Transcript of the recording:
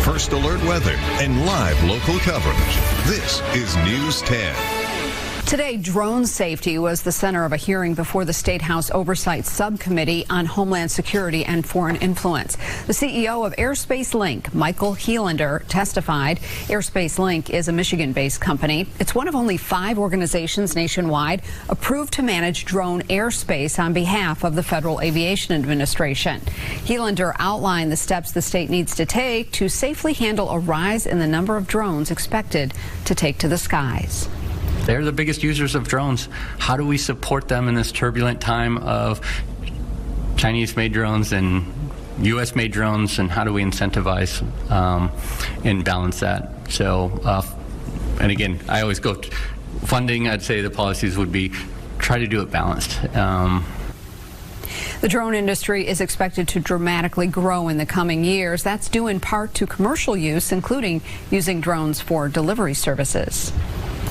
first alert weather, and live local coverage. This is News 10. Today, drone safety was the center of a hearing before the State House Oversight Subcommittee on Homeland Security and Foreign Influence. The CEO of Airspace Link, Michael Healander, testified. Airspace Link is a Michigan-based company. It's one of only 5 organizations nationwide approved to manage drone airspace on behalf of the Federal Aviation Administration. Healander outlined the steps the state needs to take to safely handle a rise in the number of drones expected to take to the skies. They're the biggest users of drones. How do we support them in this turbulent time of Chinese-made drones and U.S.-made drones, and how do we incentivize and balance that? So, and again, I always go funding. I'd say the policies would be try to do it balanced. The drone industry is expected to dramatically grow in the coming years. That's due in part to commercial use, including using drones for delivery services.